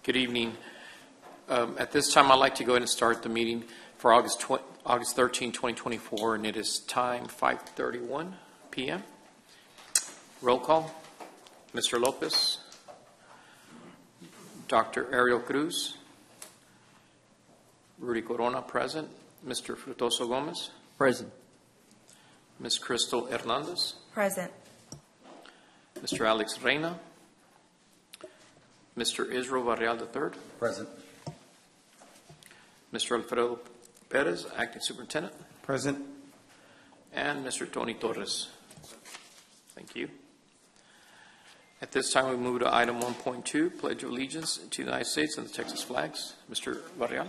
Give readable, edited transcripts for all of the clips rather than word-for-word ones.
Good evening. At this time, I'd like to go ahead and start the meeting for August 13, 2024, and it is time 5:31 p.m. Roll call. Mr. Lopez, Dr. Ariel Cruz, Rudy Corona present, Mr. Frutoso Gomez, Present. Ms. Crystal Hernandez, Present. Mr. Alex Reyna, Mr. Israel Varreal III, Present. Mr. Alfredo Perez, Acting Superintendent, Present. and Mr. Tony Torres. Thank you. At this time, we move to item 1.2, Pledge of Allegiance to the United States and the Texas flags. Mr. Varreal.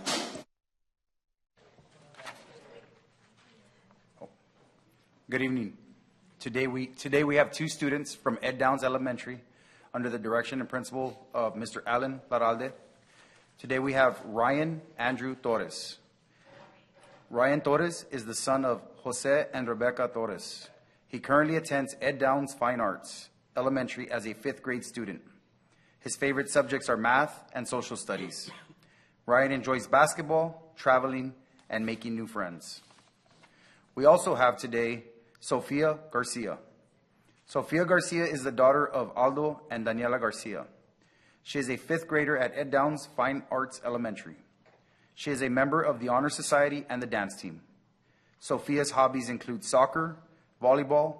Good evening. Today we have two students from Ed Downs Elementary under the direction and principal of Mr. Alan Laralde. Today we have Ryan Andrew Torres. Ryan Torres is the son of Jose and Rebecca Torres. He currently attends Ed Downs Fine Arts Elementary as a 5th grade student. His favorite subjects are math and social studies. Ryan enjoys basketball, traveling, and making new friends. We also have today Sofia Garcia. Sofia Garcia is the daughter of Aldo and Daniela Garcia. She is a 5th grader at Ed Downs Fine Arts Elementary. She is a member of the Honor Society and the dance team. Sofia's hobbies include soccer, volleyball,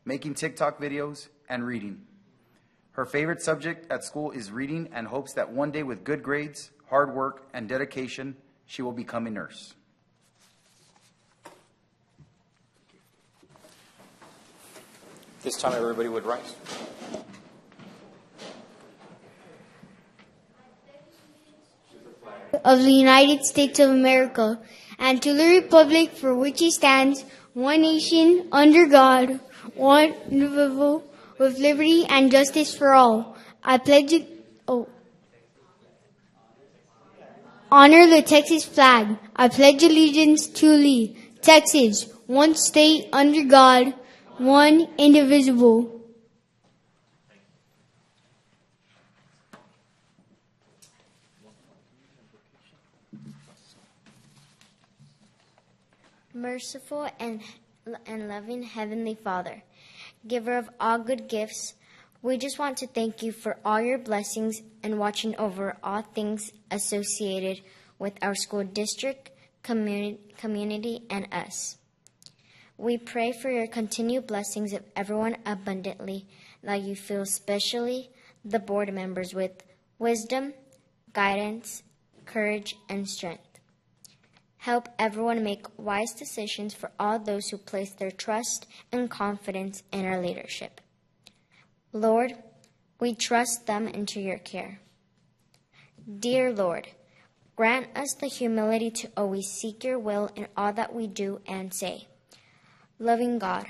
making TikTok videos, and reading. Her favorite subject at school is reading and hopes that one day with good grades, hard work, and dedication, she will become a nurse. This time, everybody would rise. Of the United States of America, and to the republic for which it stands, one nation, under God, one indivisible, with liberty and justice for all. I pledge it. Honor the Texas flag. I pledge allegiance to Lee, Texas, one state under God, one indivisible. Merciful and loving Heavenly Father, giver of all good gifts, we just want to thank you for all your blessings and watching over all things associated with our school district, community, and us. We pray for your continued blessings of everyone abundantly, that you fill especially the board members with wisdom, guidance, courage, and strength. Help everyone make wise decisions for all those who place their trust and confidence in our leadership. Lord, we trust them into your care. Dear Lord, grant us the humility to always seek your will in all that we do and say. Loving God,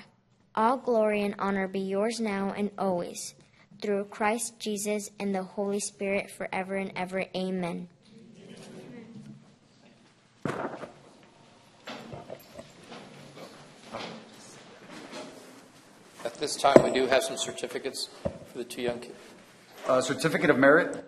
all glory and honor be yours now and always, through Christ Jesus and the Holy Spirit forever and ever. Amen. At this time, we do have some certificates for the two young kids. Certificate of Merit.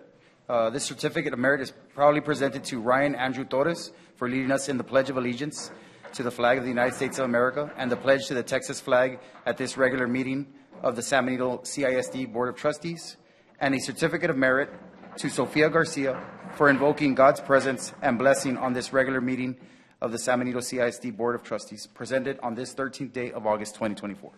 This Certificate of Merit is proudly presented to Ryan Andrew Torres for leading us in the Pledge of Allegiance to the flag of the United States of America and the pledge to the Texas flag at this regular meeting of the San Benito CISD Board of Trustees. And a Certificate of Merit to Sofia Garcia for invoking God's presence and blessing on this regular meeting of the San Benito CISD Board of Trustees, presented on this 13th day of August 2024.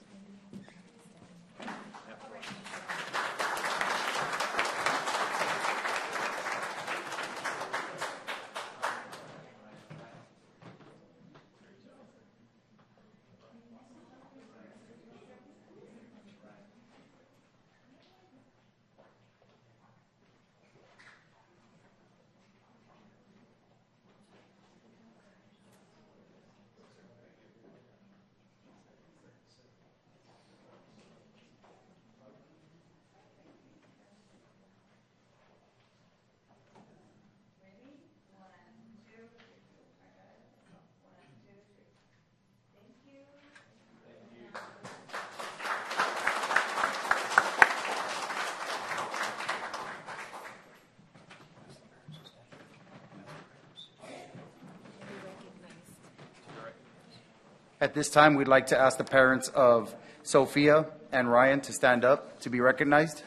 At this time, we'd like to ask the parents of Sophia and Ryan to stand up to be recognized.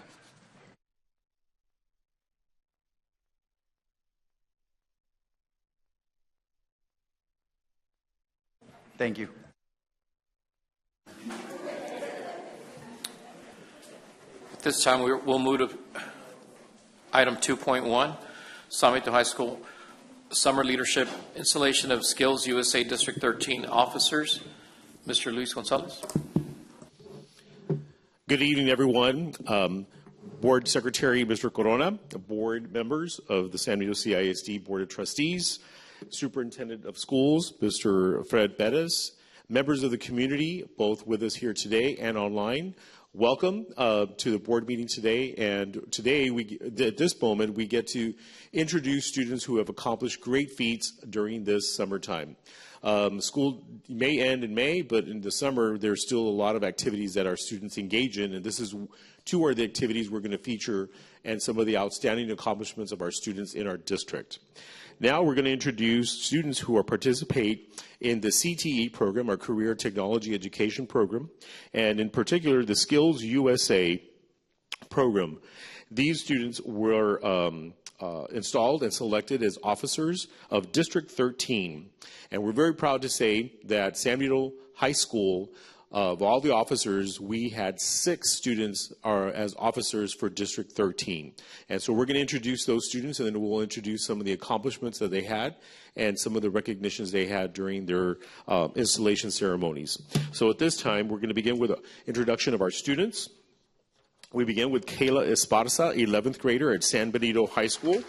Thank you. At this time, we'll move to item 2.1, San Benito High School Summer Leadership Installation of Skills USA District 13 officers. Mr. Luis Gonzalez. Good evening, everyone. Board Secretary, Mr. Corona, board members of the San Benito CISD Board of Trustees, Superintendent of Schools, Mr. Fred Bettis, members of the community, both with us here today and online. Welcome to the board meeting today. And today, at this moment, we get to introduce students who have accomplished great feats during this summertime. School may end in May, but in the summer, there's still a lot of activities that our students engage in, and this is two are the activities we're going to feature and some of the outstanding accomplishments of our students in our district. Now we're going to introduce students who are participate in the CTE program, our Career Technology Education program, and in particular, the Skills USA program. These students were installed and selected as officers of District 13. And we're very proud to say that San Benito High School, of all the officers, we had 6 students as officers for District 13. And so we're going to introduce those students, and then we'll introduce some of the accomplishments that they had and some of the recognitions they had during their installation ceremonies. So at this time, we're going to begin with an introduction of our students. We begin with Kayla Esparza, 11th grader at San Benito High School.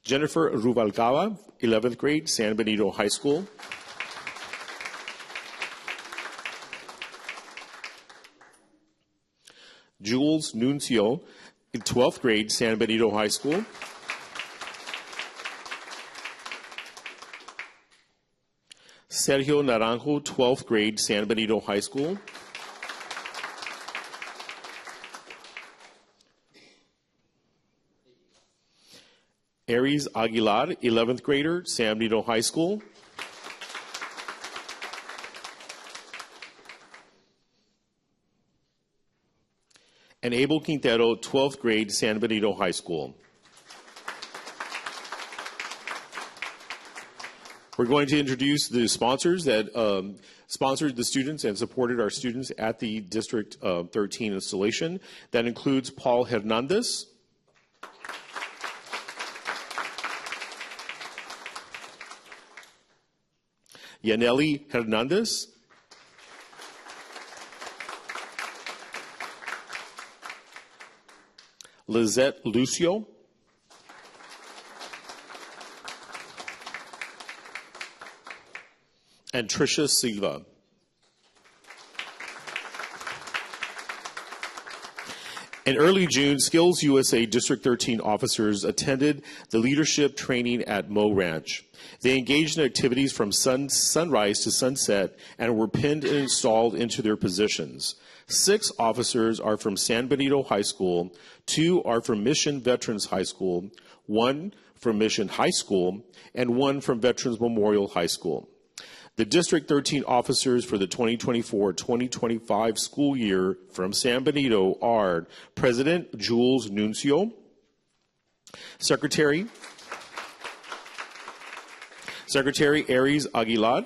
Jennifer Rubalcaba, 11th grade, San Benito High School. Jules Nuncio, 12th grade, San Benito High School. Sergio Naranjo, 12th grade, San Benito High School. Aries Aguilar, 11th grader, San Benito High School. And Abel Quintero, 12th grade, San Benito High School. We're going to introduce the sponsors that sponsored the students and supported our students at the District 13 installation. That includes Paul Hernandez, Yaneli Hernandez, Lizette Lucio, and Tricia Silva. In early June, Skills USA District 13 officers attended the leadership training at Mo Ranch. They engaged in activities from sunrise to sunset and were pinned and installed into their positions. 6 officers are from San Benito High School, 2 are from Mission Veterans High School, 1 from Mission High School, and 1 from Veterans Memorial High School. The District 13 officers for the 2024-2025 school year from San Benito are President Jules Nuncio, Secretary Aries Aguilar,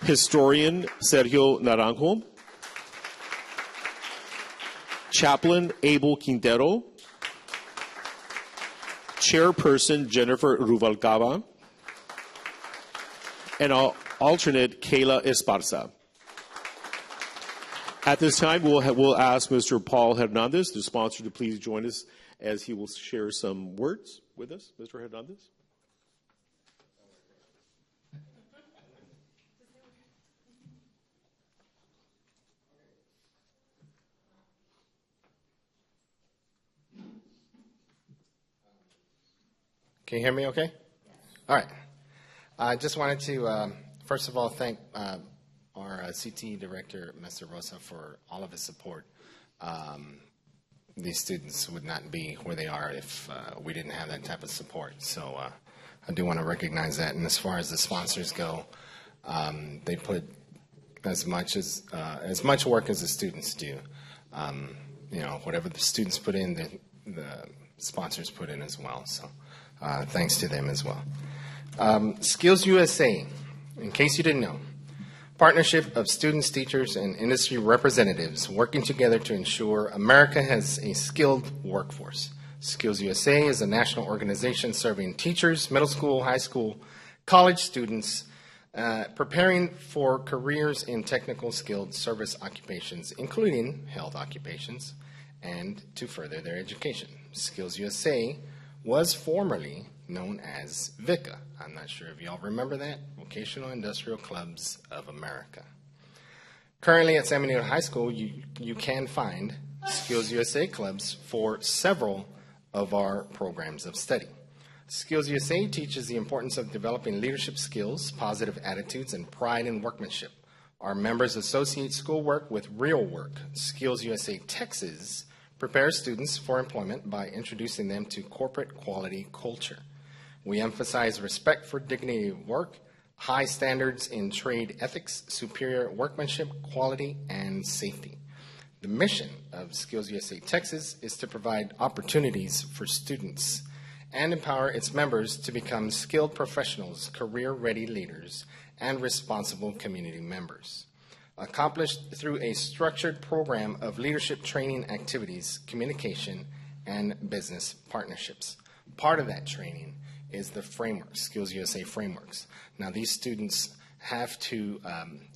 Historian Sergio Naranjo, Chaplain Abel Quintero, Chairperson Jennifer Rubalcaba, and alternate Kayla Esparza. At this time, we'll ask Mr. Paul Hernandez, the sponsor, to please join us as he will share some words with us. Mr. Hernandez. Can you hear me okay? All right. I just wanted to, first of all, thank our CTE director, Mr. Rosa, for all of his support these students would not be where they are if we didn't have that type of support. So I do want to recognize that. And as far as the sponsors go, they put as much work as the students do. Whatever the students put in, the sponsors put in as well. So thanks to them as well. Skills USA, in case you didn't know, partnership of students, teachers, and industry representatives working together to ensure America has a skilled workforce. Skills USA is a national organization serving teachers, middle school, high school, college students, preparing for careers in technical skilled service occupations, including health occupations, and to further their education. Skills USA was formerly known as VICA. I'm not sure if y'all remember that, Vocational Industrial Clubs of America. Currently at San Benito High School, you can find Skills USA clubs for several of our programs of study. Skills USA teaches the importance of developing leadership skills, positive attitudes, and pride in workmanship. Our members associate schoolwork with real work. Skills USA Texas prepares students for employment by introducing them to corporate quality culture. We emphasize respect for dignity of work, high standards in trade ethics, superior workmanship, quality, and safety. The mission of Skills USA Texas is to provide opportunities for students and empower its members to become skilled professionals, career-ready leaders, and responsible community members. Accomplished through a structured program of leadership training activities, communication, and business partnerships. Part of that training is the framework, Skills USA frameworks. Now, these students have to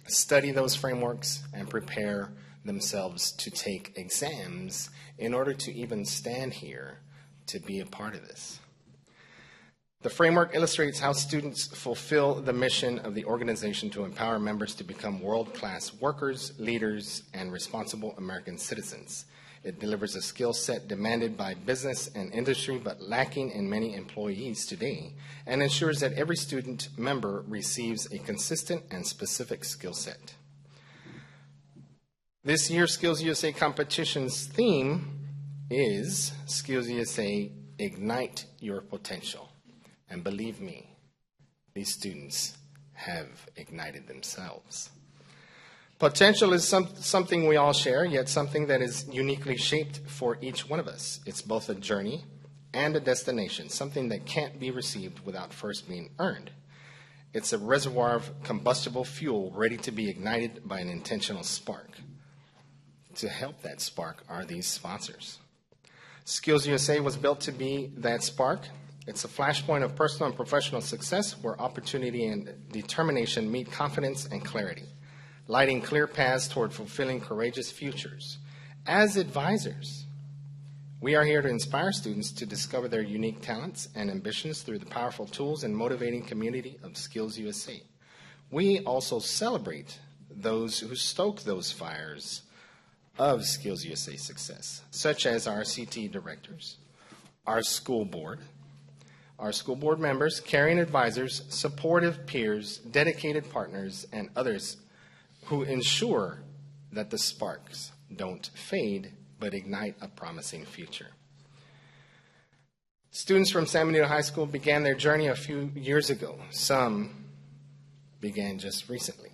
study those frameworks and prepare themselves to take exams in order to even stand here to be a part of this. The framework illustrates how students fulfill the mission of the organization to empower members to become world-class workers, leaders, and responsible American citizens. It delivers a skill set demanded by business and industry but lacking in many employees today, and ensures that every student member receives a consistent and specific skill set. This year's Skills USA competition's theme is Skills USA Ignite Your Potential. And believe me, these students have ignited themselves. Potential is something we all share, yet something that is uniquely shaped for each one of us. It's both a journey and a destination, something that can't be received without first being earned. It's a reservoir of combustible fuel ready to be ignited by an intentional spark. To help that spark are these sponsors. Skills USA was built to be that spark. It's a flashpoint of personal and professional success where opportunity and determination meet confidence and clarity, lighting clear paths toward fulfilling courageous futures. As advisors, we are here to inspire students to discover their unique talents and ambitions through the powerful tools and motivating community of Skills USA. We also celebrate those who stoke those fires of Skills USA success, such as our CT directors, our school board members, caring advisors, supportive peers, dedicated partners, and others who ensure that the sparks don't fade but ignite a promising future. Students from San Benito High School began their journey a few years ago. Some began just recently.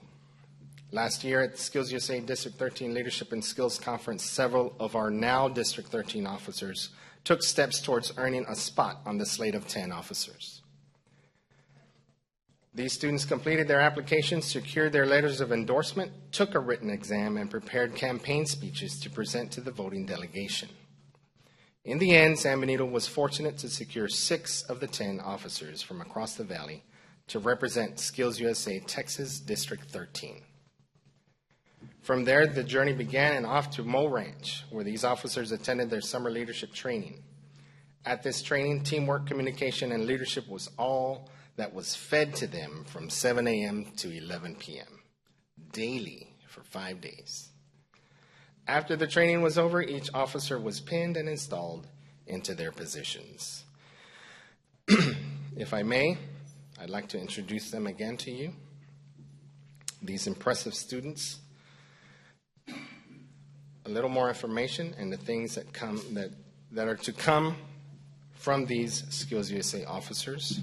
Last year at Skills USA District 13 Leadership and Skills Conference, several of our now District 13 officers took steps towards earning a spot on the slate of 10 officers. These students completed their applications, secured their letters of endorsement, took a written exam, and prepared campaign speeches to present to the voting delegation. In the end, San Benito was fortunate to secure 6 of the 10 officers from across the valley to represent Skills USA Texas District 13. From there, the journey began and off to Mo Ranch, where these officers attended their summer leadership training. At this training, teamwork, communication, and leadership was all that was fed to them from 7 a.m. to 11 p.m. daily for 5 days. After the training was over, each officer was pinned and installed into their positions. If I may, I'd like to introduce them again to you. These impressive students a little more information and the things that are to come from these Skills USA officers.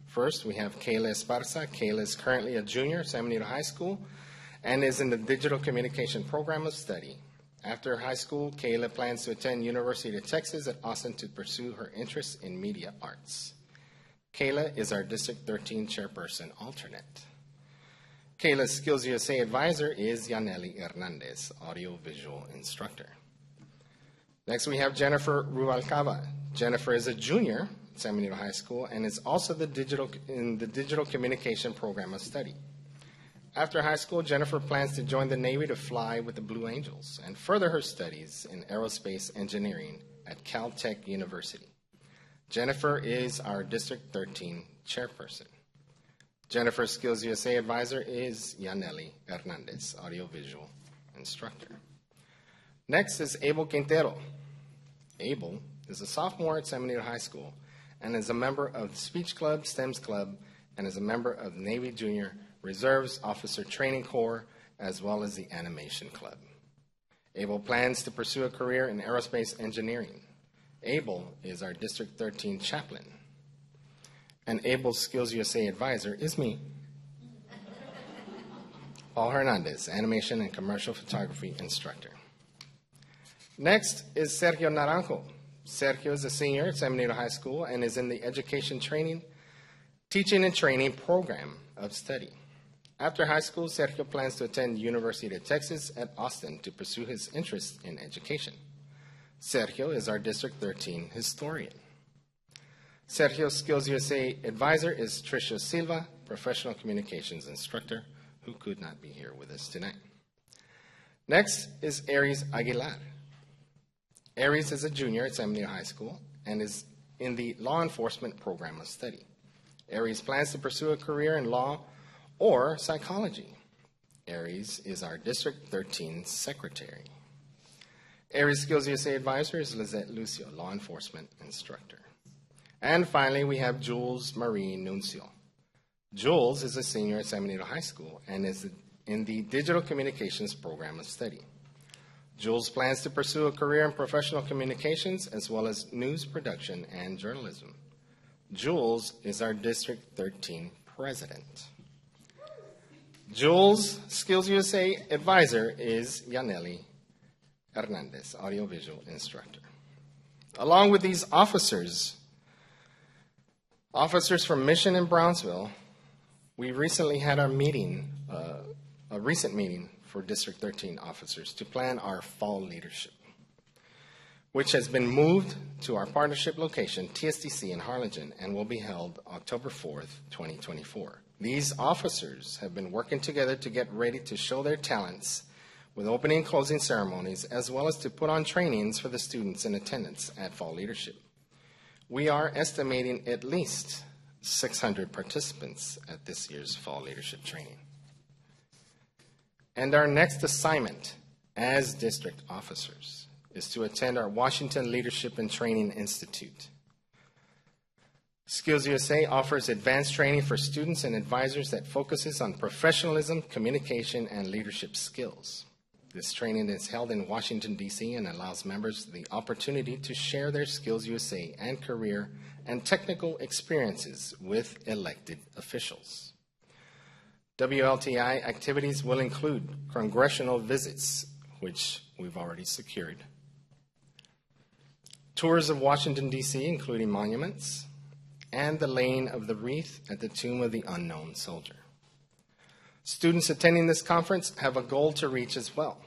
First, we have Kayla Esparza. Kayla is currently a junior at San Benito High School and is in the Digital Communication Program of Study. After high school, Kayla plans to attend University of Texas at Austin to pursue her interest in media arts. Kayla is our District 13 chairperson alternate. Kayla's Skills USA advisor is Yaneli Hernandez, audio-visual instructor. Next, we have Jennifer Rubalcaba. Jennifer is a junior at San Benito High School and is also in the Digital Communication Program of Study. After high school, Jennifer plans to join the Navy to fly with the Blue Angels and further her studies in aerospace engineering at Caltech University. Jennifer is our District 13 chairperson. Jennifer's Skills USA advisor is Yaneli Hernandez, audiovisual instructor. Next is Abel Quintero. Abel is a sophomore at San Benito High School and is a member of the Speech Club, STEMS Club, and is a member of the Navy Junior Reserves Officer Training Corps, as well as the Animation Club. Abel plans to pursue a career in aerospace engineering. Abel is our District 13 chaplain. And Abel's Skills USA advisor is me, Paul Hernandez, animation and commercial photography instructor. Next is Sergio Naranjo. Sergio is a senior at San Benito High School and is in the Education Teaching and Training Program of Study. After high school, Sergio plans to attend University of Texas at Austin to pursue his interest in education. Sergio is our District 13 historian. Sergio's Skills USA advisor is Tricia Silva, professional communications instructor, who could not be here with us tonight. Next is Aries Aguilar. Aries is a junior at San Benito High School and is in the law enforcement program of study. Aries plans to pursue a career in law or psychology. Aries is our District 13 secretary. Aries Skills USA advisor is Lizette Lucio, law enforcement instructor. And finally, we have Jules Marie Nuncio. Jules is a senior at San Benito High School and is in the Digital Communications Program of Study. Jules plans to pursue a career in professional communications as well as news production and journalism. Jules is our District 13 president. Jules' Skills USA advisor is Yaneli Hernandez, audiovisual instructor. Along with these officers from Mission and Brownsville, we recently had our meeting, a recent meeting for District 13 officers to plan our fall leadership, which has been moved to our partnership location, TSDC in Harlingen, and will be held October 4th, 2024. These officers have been working together to get ready to show their talents with opening and closing ceremonies, as well as to put on trainings for the students in attendance at fall leadership. We are estimating at least 600 participants at this year's fall leadership training. And our next assignment as district officers is to attend our Washington Leadership and Training Institute. Skills USA offers advanced training for students and advisors that focuses on professionalism, communication, and leadership skills. This training is held in Washington, D.C. and allows members the opportunity to share their Skills USA and career and technical experiences with elected officials. WLTI activities will include congressional visits, which we've already secured, tours of Washington, D.C., including monuments, and the laying of the wreath at the Tomb of the Unknown Soldier. Students attending this conference have a goal to reach as well.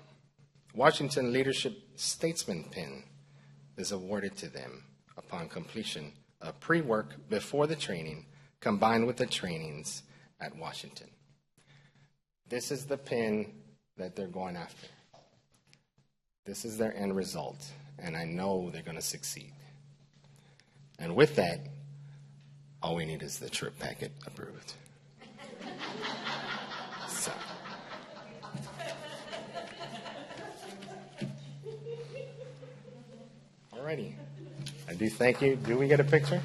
Washington Leadership Statesman Pin is awarded to them upon completion of pre-work before the training, combined with the trainings at Washington. This is the pin that they're going after. This is their end result, and I know they're going to succeed. And with that, all we need is the trip packet approved. So. Alrighty. I do thank you. Do we get a picture?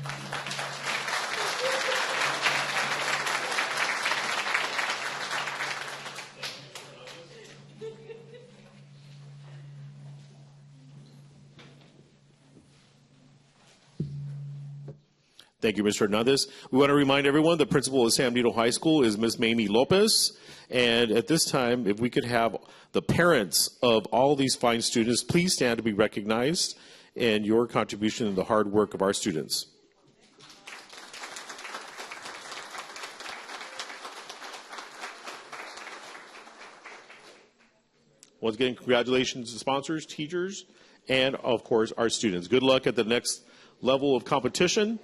Thank you, Mr. Hernandez. We want to remind everyone the principal of San Benito High School is Ms. Mamie Lopez. And at this time, if we could have the parents of all these fine students, please stand to be recognized and your contribution to the hard work of our students. Once again, congratulations to sponsors, teachers, and of course, our students. Good luck at the next level of competition.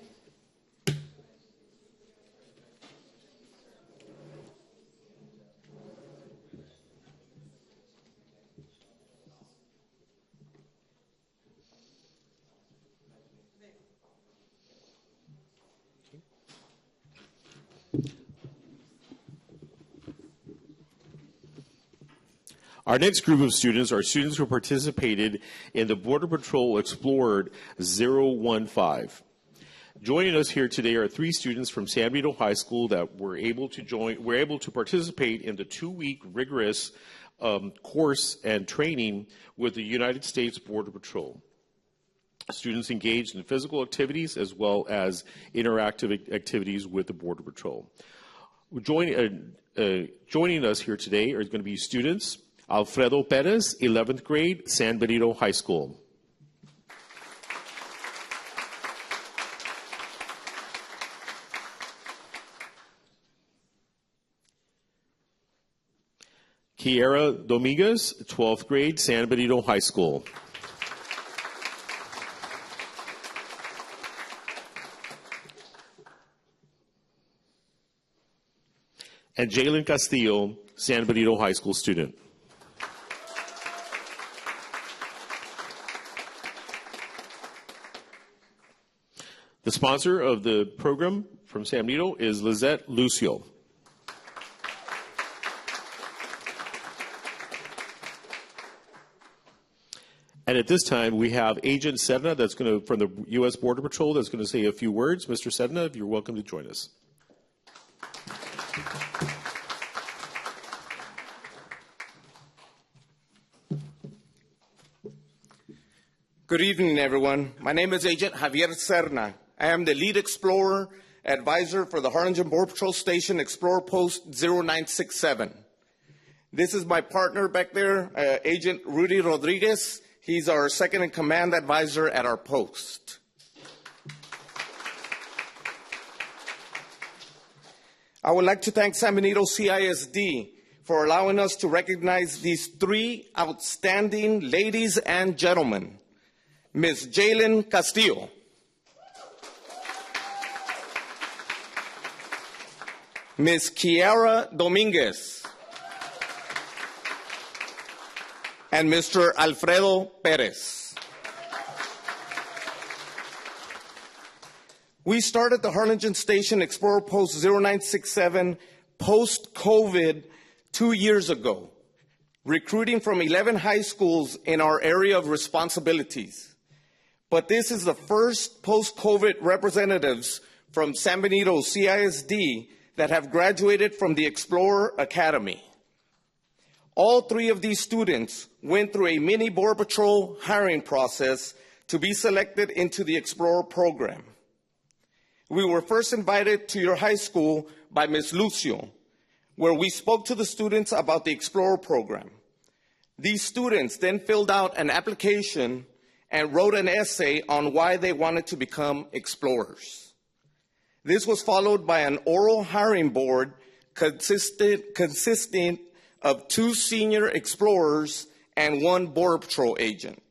Our next group of students are students who participated in the Border Patrol Explored 015. Joining us here today are 3 students from San Benito High School that were able to participate in the 2-week rigorous course and training with the United States Border Patrol. Students engaged in physical activities as well as interactive activities with the Border Patrol. Joining us here today are going to be students Alfredo Perez, 11th grade, San Benito High School. Kiera Dominguez, 12th grade, San Benito High School. And Jalen Castillo, San Benito High School student. The sponsor of the program from San Benito is Lizette Lucio. And at this time, we have Agent Sedna that's going to, from the U.S. Border Patrol, that's going to say a few words. Mr. Sedna, you're welcome to join us. Good evening, everyone. My name is Agent Javier Serna. I am the lead explorer advisor for the Harlingen Border Patrol Station Explorer Post 0967. This is my partner back there, Agent Rudy Rodriguez. He's our second in command advisor at our post. I would like to thank San Benito CISD for allowing us to recognize these 3 outstanding ladies and gentlemen. Ms. Jalen Castillo, Ms. Kiara Dominguez, and Mr. Alfredo Perez. We started the Harlingen Station Explorer Post 0967 post-COVID 2 years ago, recruiting from 11 high schools in our area of responsibilities. But this is the first post-COVID representatives from San Benito CISD that have graduated from the Explorer Academy. All 3 of these students went through a mini Border Patrol hiring process to be selected into the Explorer program. We were first invited to your high school by Ms. Lucio, where we spoke to the students about the Explorer program. These students then filled out an application and wrote an essay on why they wanted to become explorers. This was followed by an oral hiring board consisting of 2 senior explorers and 1 Border Patrol agent.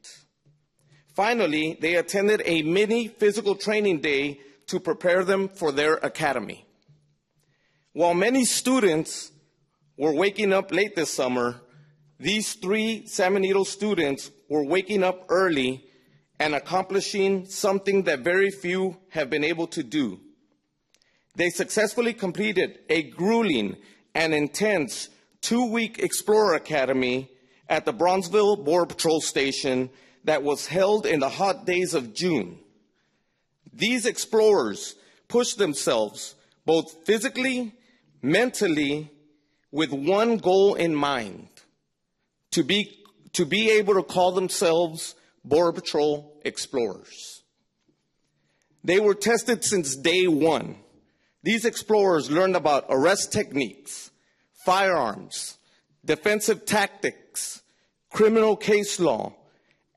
Finally, they attended a mini physical training day to prepare them for their academy. While many students were waking up late this summer, these 3 San Benito students were waking up early and accomplishing something that very few have been able to do. They successfully completed a grueling and intense 2-week Explorer Academy at the Bronzeville Border Patrol Station that was held in the hot days of June. These explorers pushed themselves both physically, mentally, with one goal in mind, to be able to call themselves Border Patrol explorers. They were tested since day one. These explorers learned about arrest techniques, firearms, defensive tactics, criminal case law,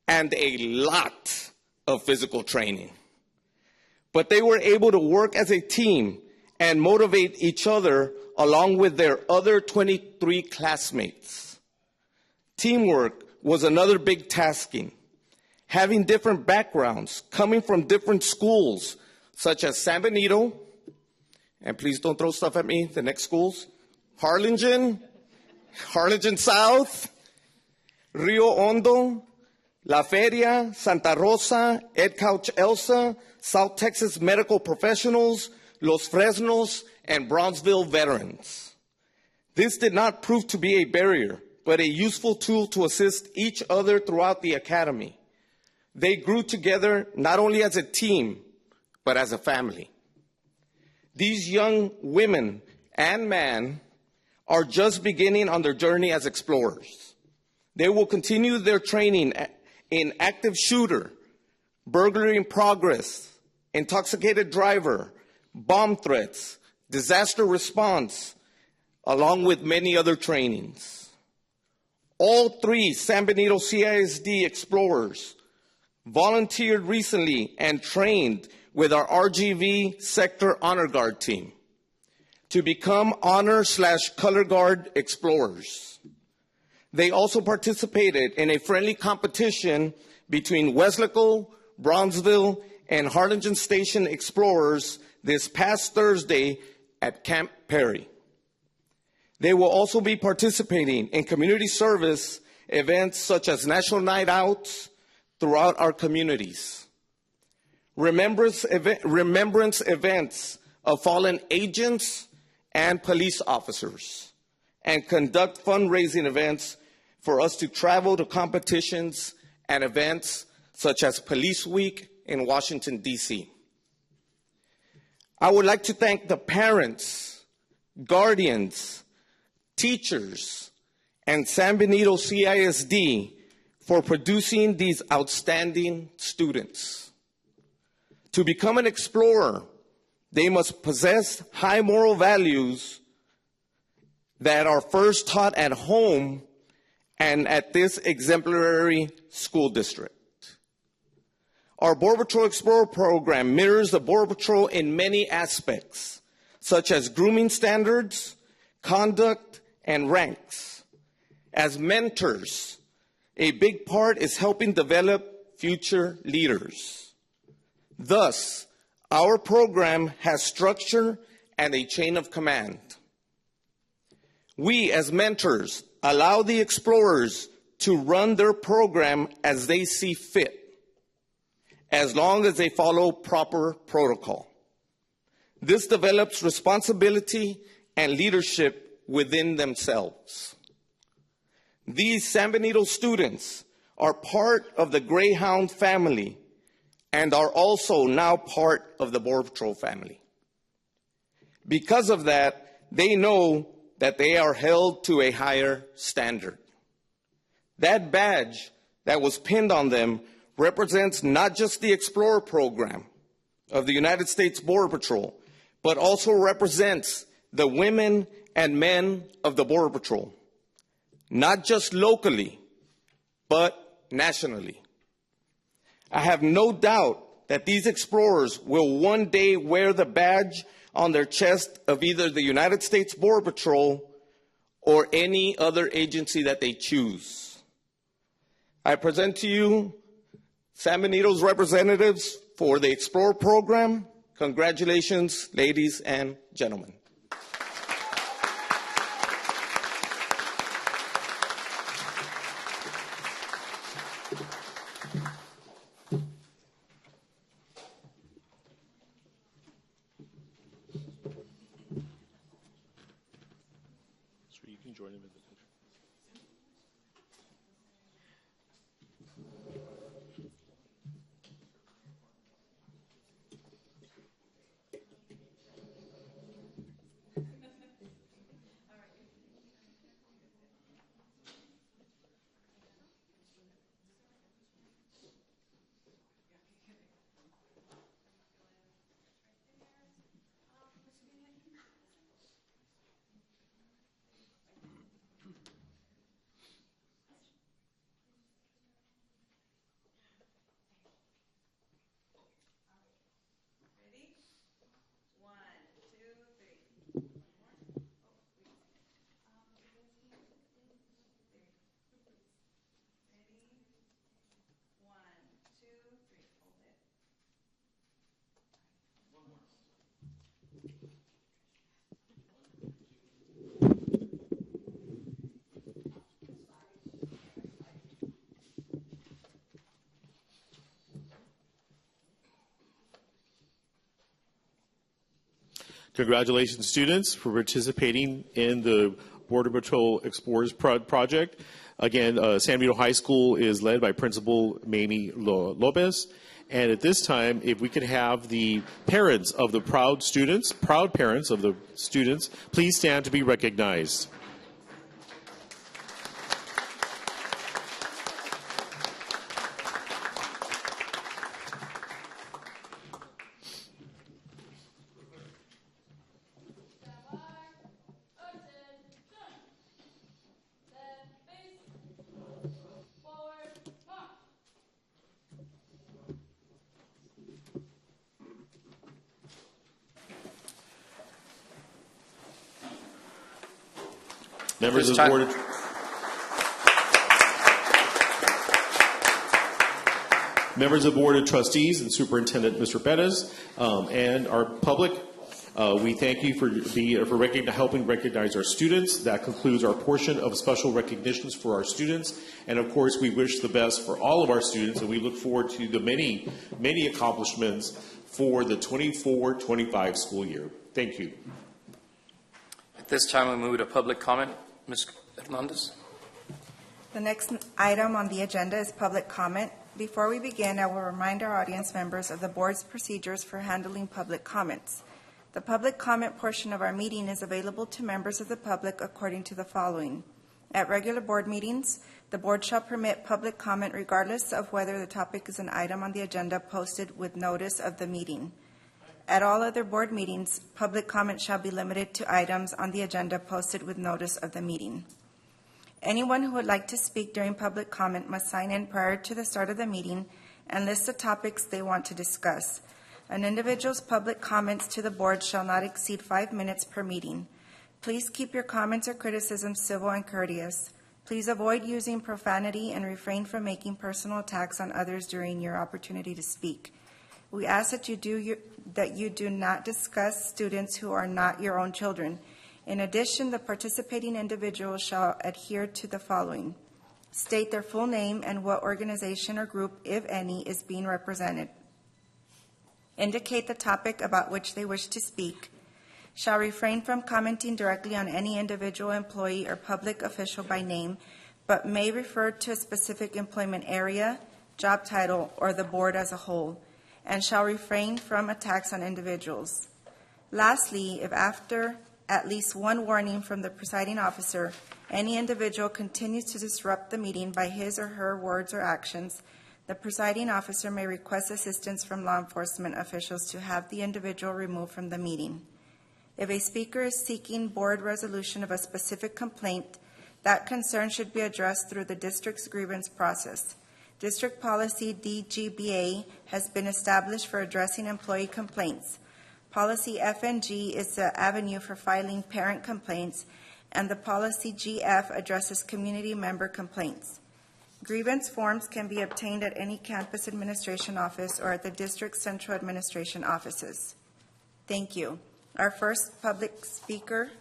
and a lot of physical training. But they were able to work as a team and motivate each other along with their other 23 classmates. Teamwork was another big tasking. Having different backgrounds, coming from different schools, such as San Benito, and please don't throw stuff at me, the next schools, Harlingen, Harlingen South, Rio Hondo, La Feria, Santa Rosa, Ed Couch Elsa, South Texas Medical Professionals, Los Fresnos, and Brownsville veterans. This did not prove to be a barrier, but a useful tool to assist each other throughout the academy. They grew together not only as a team, but as a family. These young women and men are just beginning on their journey as explorers. They will continue their training in active shooter, burglary in progress, intoxicated driver, bomb threats, disaster response, along with many other trainings. All three San Benito CISD explorers volunteered recently and trained with our RGV Sector Honor Guard team to become Honor/Color Guard explorers. They also participated in a friendly competition between Weslaco, Brownsville, and Harlingen Station explorers this past Thursday at Camp Perry. They will also be participating in community service events such as National Night Outs throughout our communities, remembrance events of fallen agents and police officers, and conduct fundraising events for us to travel to competitions and events such as Police Week in Washington, D.C. I would like to thank the parents, guardians, teachers, and San Benito CISD for producing these outstanding students. To become an explorer, they must possess high moral values that are first taught at home and at this exemplary school district. Our Border Patrol Explorer program mirrors the Border Patrol in many aspects, such as grooming standards, conduct, and ranks. As mentors, a big part is helping develop future leaders. Thus, our program has structure and a chain of command. We, as mentors, allow the explorers to run their program as they see fit, as long as they follow proper protocol. This develops responsibility and leadership within themselves. These San Benito students are part of the Greyhound family and are also now part of the Border Patrol family. Because of that, they know that they are held to a higher standard. That badge that was pinned on them represents not just the Explorer program of the United States Border Patrol, but also represents the women and men of the Border Patrol, not just locally, but nationally. I have no doubt that these explorers will one day wear the badge on their chest of either the United States Border Patrol or any other agency that they choose. I present to you San Benito's representatives for the Explorer program. Congratulations, ladies and gentlemen. So you can join him in the picture. Congratulations, students, for participating in the Border Patrol Explorers project. Again, San Benito High School is led by Principal Mamie Lopez. And at this time, if we could have the parents of the proud parents of the students, please stand to be recognized. Members of the Board Members of the Board of Trustees and Superintendent Mr. Bettis, and our public, we thank you for helping recognize our students. That concludes our portion of special recognitions for our students. And of course, we wish the best for all of our students, and we look forward to the many, many accomplishments for the 24-25 school year. Thank you. At this time, we move to public comment. Ms. Hernandez. The next item on the agenda is public comment. Before we begin, I will remind our audience members of the board's procedures for handling public comments. The public comment portion of our meeting is available to members of the public according to the following. At regular board meetings, the board shall permit public comment regardless of whether the topic is an item on the agenda posted with notice of the meeting. At all other board meetings, public comment shall be limited to items on the agenda posted with notice of the meeting. Anyone who would like to speak during public comment must sign in prior to the start of the meeting and list the topics they want to discuss. An individual's public comments to the board shall not exceed 5 minutes per meeting. Please keep your comments or criticisms civil and courteous. Please avoid using profanity and refrain from making personal attacks on others during your opportunity to speak. We ask that you do not discuss students who are not your own children. In addition, the participating individual shall adhere to the following. State their full name and what organization or group, if any, is being represented. Indicate the topic about which they wish to speak. Shall refrain from commenting directly on any individual employee or public official by name, but may refer to a specific employment area, job title, or the board as a whole, and shall refrain from attacks on individuals. Lastly, if after at least one warning from the presiding officer, any individual continues to disrupt the meeting by his or her words or actions, the presiding officer may request assistance from law enforcement officials to have the individual removed from the meeting. If a speaker is seeking board resolution of a specific complaint, that concern should be addressed through the district's grievance process. District Policy DGBA has been established for addressing employee complaints. Policy FNG is the avenue for filing parent complaints, and the Policy GF addresses community member complaints. Grievance forms can be obtained at any campus administration office or at the district central administration offices. Thank you. Our first public speaker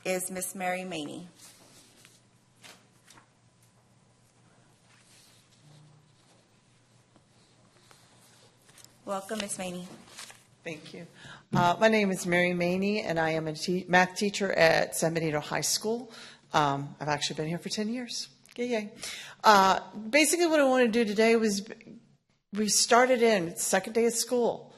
is Ms. Mary Maney. Welcome, Ms. Maney. Thank you. My name is Mary Maney, and I am a math teacher at San Benito High School. I've actually been here for 10 years. Yay. Basically, what I want to do today was we started in, it's the second day of school.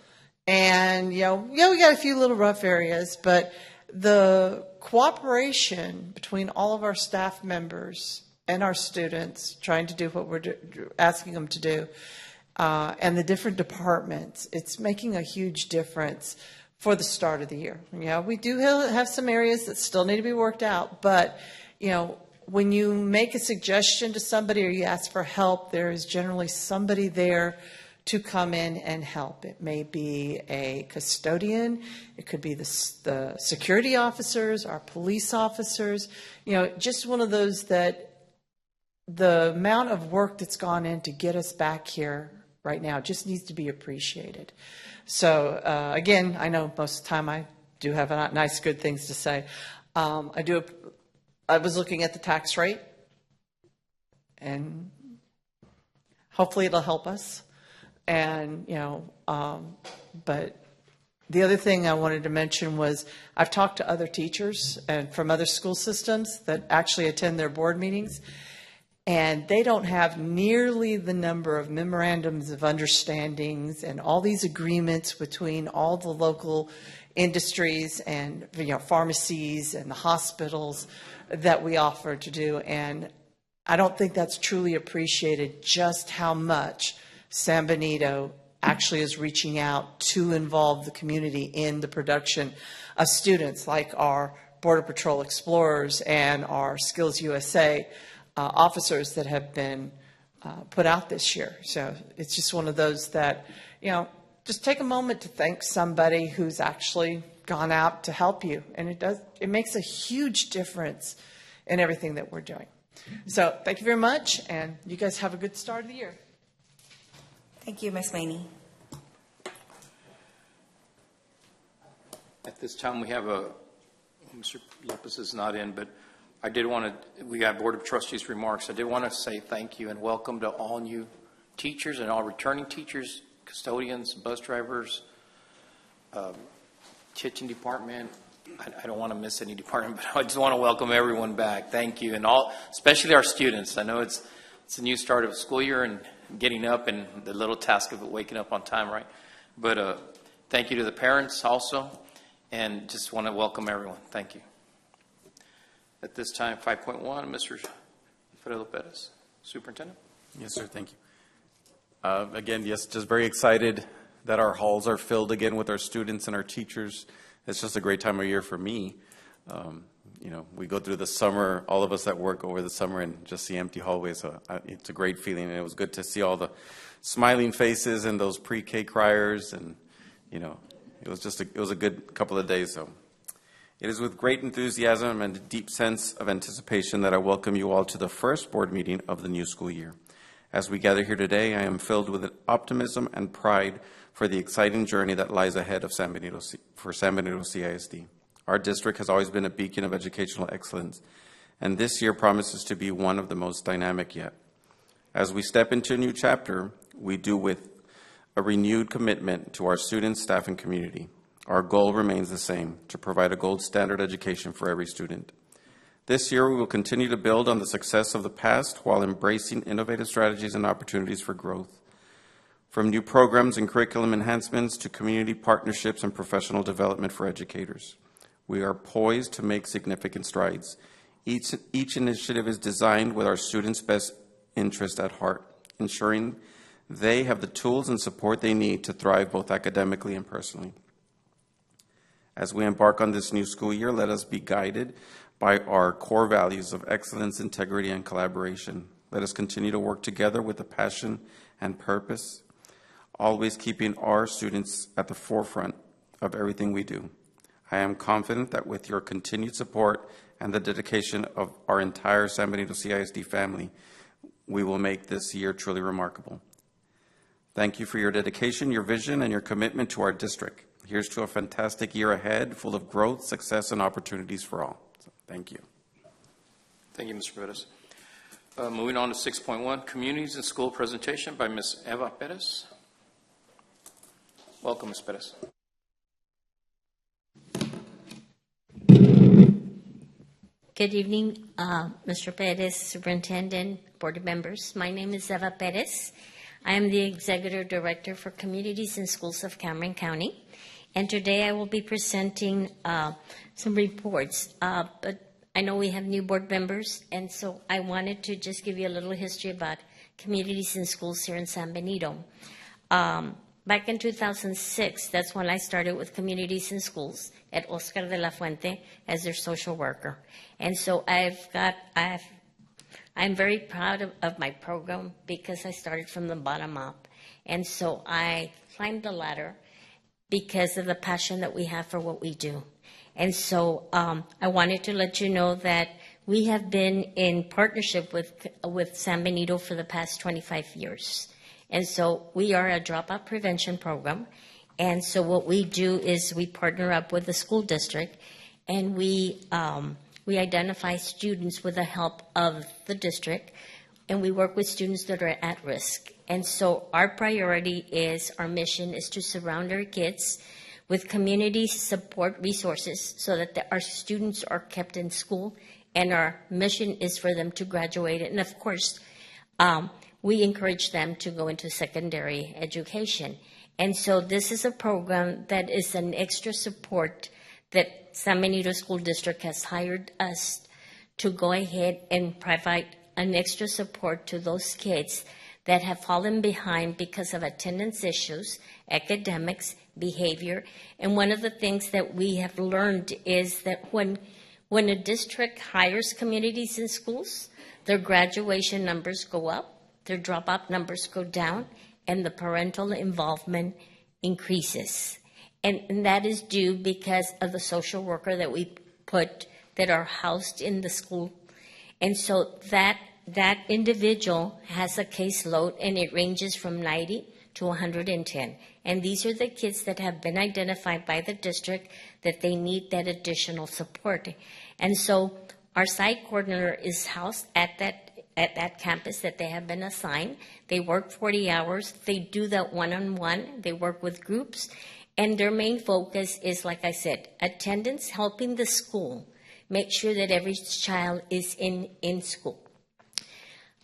And, we got a few little rough areas, but the cooperation between all of our staff members and our students trying to do what we're asking them to do, and the different departments, it's making a huge difference for the start of the year. We do have some areas that still need to be worked out, but, when you make a suggestion to somebody or you ask for help, there is generally somebody there to come in and help. It may be a custodian, it could be the security officers, our police officers, just one of those that the amount of work that's gone in to get us back here right now just needs to be appreciated. So again, I know most of the time I do have nice, good things to say. I was looking at the tax rate, and hopefully it'll help us. And but The other thing I wanted to mention was I've talked to other teachers and from other school systems that actually attend their board meetings, and they don't have nearly the number of memorandums of understandings and all these agreements between all the local industries and pharmacies and the hospitals that we offer to do. And I don't think that's truly appreciated, just how much San Benito actually is reaching out to involve the community in the production of students, like our Border Patrol Explorers and our Skills USA officers that have been put out this year. So it's just one of those that, just take a moment to thank somebody who's actually gone out to help you. And it makes a huge difference in everything that we're doing. So thank you very much, and you guys have a good start of the year. Thank you, Ms. Maney. At this time, we have Mr. Lopez is not in, but I did want to, we got Board of Trustees remarks. I did want to say thank you and welcome to all new teachers and all returning teachers, custodians, bus drivers, kitchen department. I don't want to miss any department, but I just want to welcome everyone back. Thank you. And all, especially our students. I know it's a new start of a school year and getting up and the little task of waking up on time, right? But thank you to the parents also. And just want to welcome everyone. Thank you. At this time, 5.1, Mr. Alfredo Perez, Superintendent. Yes, sir. Thank you. Again, yes, just very excited that our halls are filled again with our students and our teachers. It's just a great time of year for me. We go through the summer, all of us that work over the summer, and just see empty hallways. So it's a great feeling, and it was good to see all the smiling faces and those pre-K criers, and it was a good couple of days. So it is with great enthusiasm and a deep sense of anticipation that I welcome you all to the first board meeting of the new school year. As we gather here today, I am filled with optimism and pride for the exciting journey that lies ahead of San Benito CISD. Our district has always been a beacon of educational excellence, and this year promises to be one of the most dynamic yet. As we step into a new chapter, we do with a renewed commitment to our students, staff, and community. Our goal remains the same, to provide a gold standard education for every student. This year, we will continue to build on the success of the past while embracing innovative strategies and opportunities for growth. From new programs and curriculum enhancements to community partnerships and professional development for educators, we are poised to make significant strides. Each initiative is designed with our students' best interest at heart, ensuring they have the tools and support they need to thrive both academically and personally. As we embark on this new school year, let us be guided by our core values of excellence, integrity, and collaboration. Let us continue to work together with a passion and purpose, always keeping our students at the forefront of everything we do. I am confident that with your continued support and the dedication of our entire San Benito CISD family, we will make this year truly remarkable. Thank you for your dedication, your vision, and your commitment to our district. Here's to a fantastic year ahead, full of growth, success, and opportunities for all. So, thank you. Thank you, Mr. Perez. Moving on to 6.1, Communities and School Presentation by Ms. Eva Perez. Welcome, Ms. Perez. Good evening, Mr. Perez, Superintendent, Board members. My name is Eva Perez. I am the Executive Director for Communities and Schools of Cameron County. And today I will be presenting some reports. But I know we have new board members, and so I wanted to just give you a little history about communities and schools here in San Benito. Back in 2006, that's when I started with Communities and Schools at Oscar de la Fuente as their social worker. And so I'm very proud of my program because I started from the bottom up. And so I climbed the ladder because of the passion that we have for what we do. And so I wanted to let you know that we have been in partnership with San Benito for the past 25 years. And so we are a dropout prevention program. And so what we do is we partner up with the school district, and we identify students with the help of the district, and we work with students that are at risk. And so our priority is, our mission is to surround our kids with community support resources so that our students are kept in school, and our mission is for them to graduate. And of course, we encourage them to go into secondary education. And so this is a program that is an extra support that San Benito School District has hired us to go ahead and provide an extra support to those kids that have fallen behind because of attendance issues, academics, behavior. And one of the things that we have learned is that when a district hires communities in schools, their graduation numbers go up, their dropout numbers go down, and the parental involvement increases. And that is due because of the social worker that we put that are housed in the school. And so that individual has a caseload, and it ranges from 90 to 110. And these are the kids that have been identified by the district that they need that additional support. And so our site coordinator is housed at that campus that they have been assigned. They work 40 hours. They do that one-on-one. They work with groups. And their main focus is, like I said, attendance, helping the school make sure that every child is in school.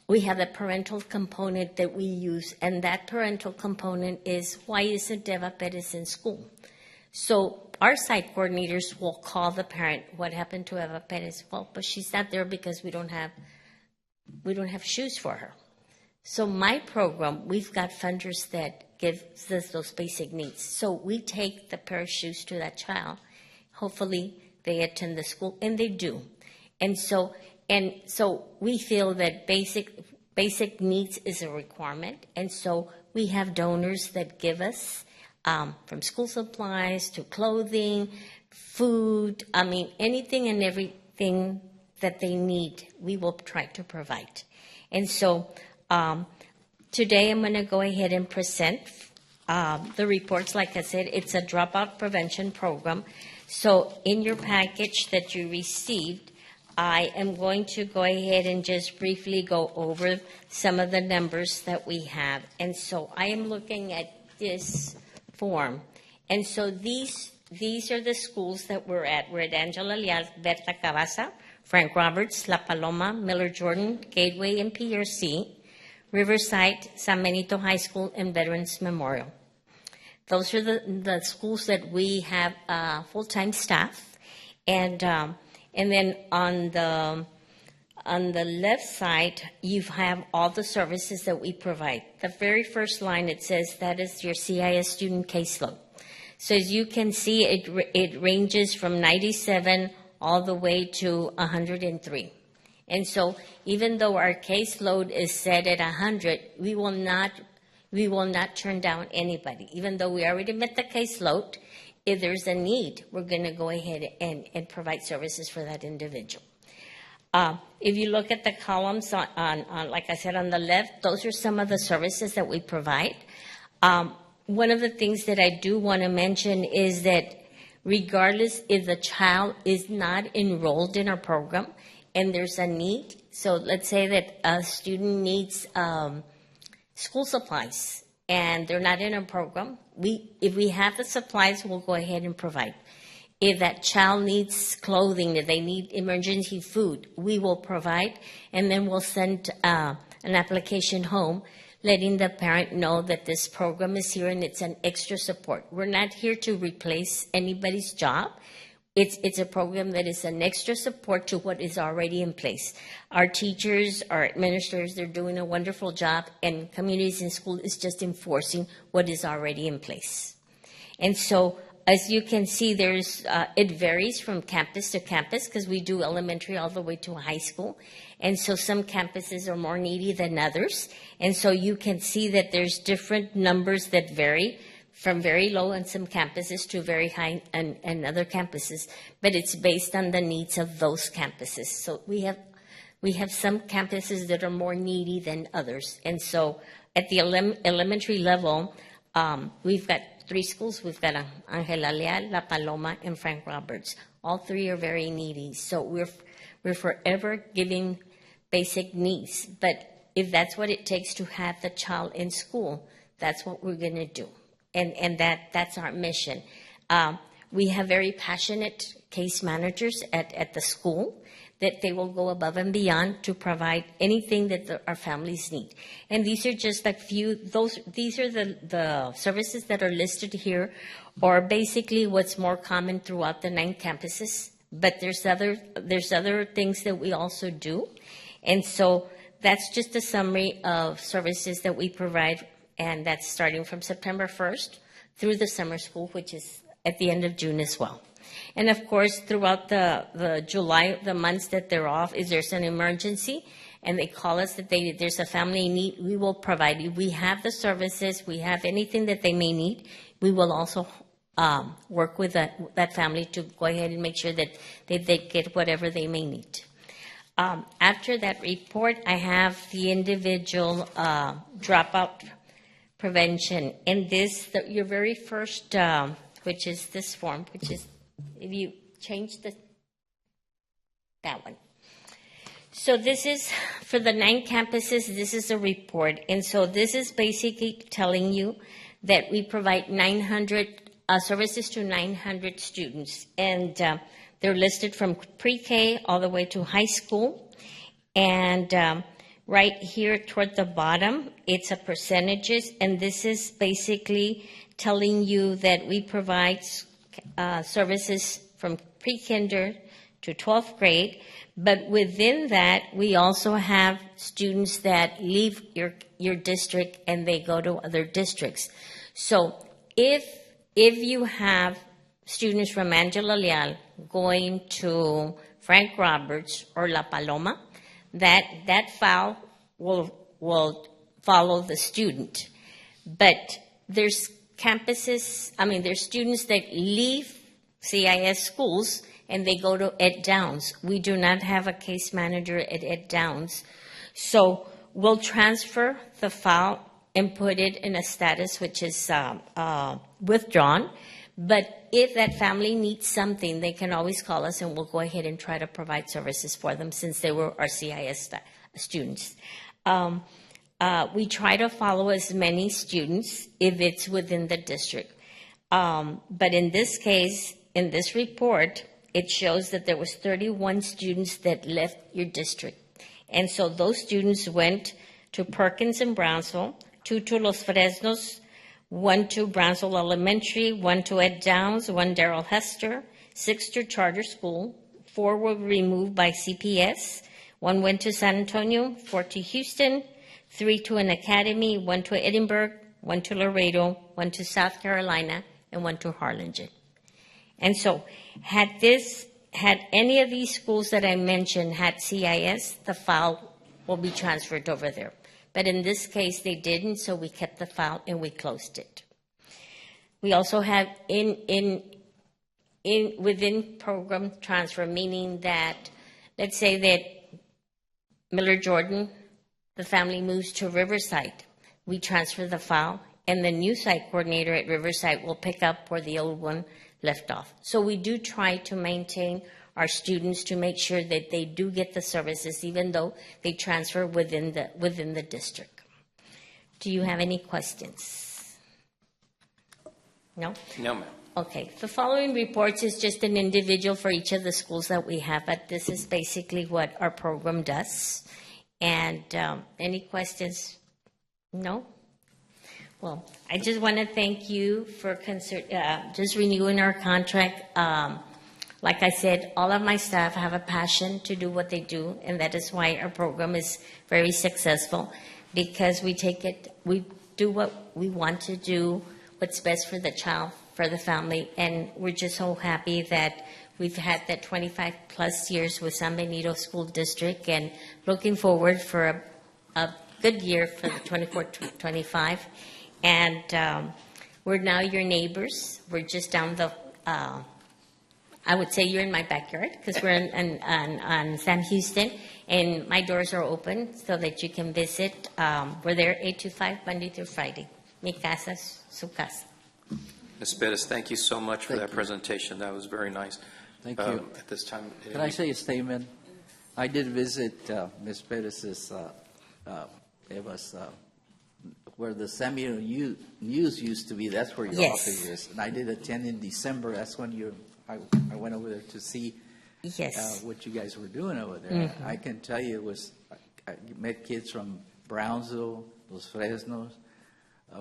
We have a parental component that we use, and that parental component is, why isn't Eva Perez in school? So our site coordinators will call the parent, what happened to Eva Perez? Well, but she's not there because we don't have shoes for her. So my program, we've got funders that give us those basic needs. So we take the pair of shoes to that child. Hopefully they attend the school, and they do. And so we feel that basic needs is a requirement. And so we have donors that give us from school supplies to clothing, food, anything and everything that they need, we will try to provide. And so today I'm going to go ahead and present the reports. Like I said, it's a dropout prevention program. So in your package that you received, I am going to go ahead and just briefly go over some of the numbers that we have. And so I am looking at this form. And so these are the schools that we're at. We're at Angela Leal, Berta Cavazza, Frank Roberts, La Paloma, Miller Jordan, Gateway, and PRC, Riverside, San Benito High School, and Veterans Memorial. Those are the schools that we have full-time staff. And then on the left side, you have all the services that we provide. The very first line, it says that is your CIS student caseload. So as you can see, it ranges from 97 all the way to 103. And so even though our caseload is set at 100, we will not turn down anybody. Even though we already met the caseload, if there's a need, we're going to go ahead and provide services for that individual. If you look at the columns on, like I said, on the left, those are some of the services that we provide. One of the things that I do want to mention is that regardless if the child is not enrolled in our program and there's a need, so let's say that a student needs school supplies and they're not in a program, if we have the supplies, we'll go ahead and provide. If that child needs clothing, if they need emergency food, we will provide, and then we'll send an application home letting the parent know that this program is here and it's an extra support. We're not here to replace anybody's job. It's a program that is an extra support to what is already in place. Our teachers, our administrators, they're doing a wonderful job, and Communities in School is just enforcing what is already in place. And so, as you can see, it varies from campus to campus because we do elementary all the way to high school. And so some campuses are more needy than others. And so you can see that there's different numbers that vary from very low on some campuses to very high on other campuses. But it's based on the needs of those campuses. So we have some campuses that are more needy than others. And so at the elementary level, we've got 3 schools. We've got Angela Leal, La Paloma, and Frank Roberts. All 3 are very needy. So we're forever giving basic needs. But if that's what it takes to have the child in school, that's what we're going to do. And that's our mission. We have very passionate case managers at the school that they will go above and beyond to provide anything that our families need. And these are just a few, these are the services that are listed here, or basically what's more common throughout the 9 campuses. But there's other things that we also do. And so that's just a summary of services that we provide, and that's starting from September 1st through the summer school, which is at the end of June as well. And of course, throughout the July, the months that they're off, if there's an emergency and they call us that there's a family in need, we will provide you. We have the services, we have anything that they may need. We will also work with that family to go ahead and make sure that they get whatever they may need. After that report, I have the individual dropout prevention. And this, your very first, which is this form, which is, if you change that one. So this is, for the 9 campuses, this is a report. And so this is basically telling you that we provide 900 services to 900 students. And they're listed from pre-K all the way to high school. And right here toward the bottom, it's a percentages. And this is basically telling you that we provide services from pre-kinder to 12th grade, but within that, we also have students that leave your district and they go to other districts. So if you have students from Angela Leal going to Frank Roberts or La Paloma, that file will follow the student. But there's there's students that leave CIS schools and they go to Ed Downs. We do not have a case manager at Ed Downs. So we'll transfer the file and put it in a status which is withdrawn. But if that family needs something, they can always call us and we'll go ahead and try to provide services for them since they were our CIS students. We try to follow as many students if it's within the district. But in this case, in this report, it shows that there was 31 students that left your district. And so those students went to Perkins and Brownsville, 2 to Los Fresnos, 1 to Brownsville Elementary, 1 to Ed Downs, 1 Darrell Hester, 6 to Charter School, 4 were removed by CPS, 1 went to San Antonio, 4 to Houston, 3 to an academy, 1 to Edinburgh, 1 to Laredo, 1 to South Carolina, and 1 to Harlingen. And so had any of these schools that I mentioned had CIS, the file will be transferred over there. But in this case, they didn't, so we kept the file and we closed it. We also have within program transfer, meaning that, let's say that Miller Jordan, the family moves to Riverside. We transfer the file, and the new site coordinator at Riverside will pick up where the old one left off. So we do try to maintain our students to make sure that they do get the services, even though they transfer within the district. Do you have any questions? No? No, ma'am. Okay. The following reports is just an individual for each of the schools that we have, but this is basically what our program does. And any questions? No? Well, I just want to thank you for just renewing our contract. Like I said, all of my staff have a passion to do what they do, and that is why our program is very successful, because we do what we want to do, what's best for the child, for the family, and we're just so happy that we've had that 25 plus years with San Benito School District, and looking forward for a good year for the 24-25. And we're now your neighbors. We're just down the, I would say you're in my backyard because we're on Sam Houston, and my doors are open so that you can visit. We're there 8 to 5, Monday through Friday. Mi casa, su casa. Ms. Bettis, thank you so much for that presentation. That was very nice. Thank you. At this time, Can I say a statement? I did visit Ms. Bettis's Eva's where the Samuel News used to be, that's where your Yes. office is. And I did attend in December, that's when I went over there to see Yes. what you guys were doing over there. I can tell you, I met kids from Brownsville, Los Fresnos.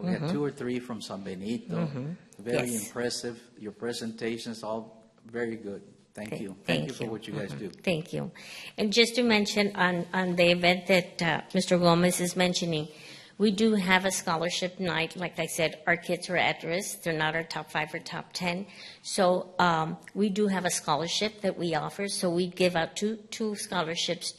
We had 2 or 3 from San Benito. Very Yes. impressive. Your presentations, all very good. Thank you. Thank you for you. what you guys do. Thank you. And just to mention on the event that Mr. Gomez is mentioning, we do have a scholarship night. Like I said, our kids are at risk. They're not our top 5 or top 10. So we do have a scholarship that we offer. So we give out two scholarships,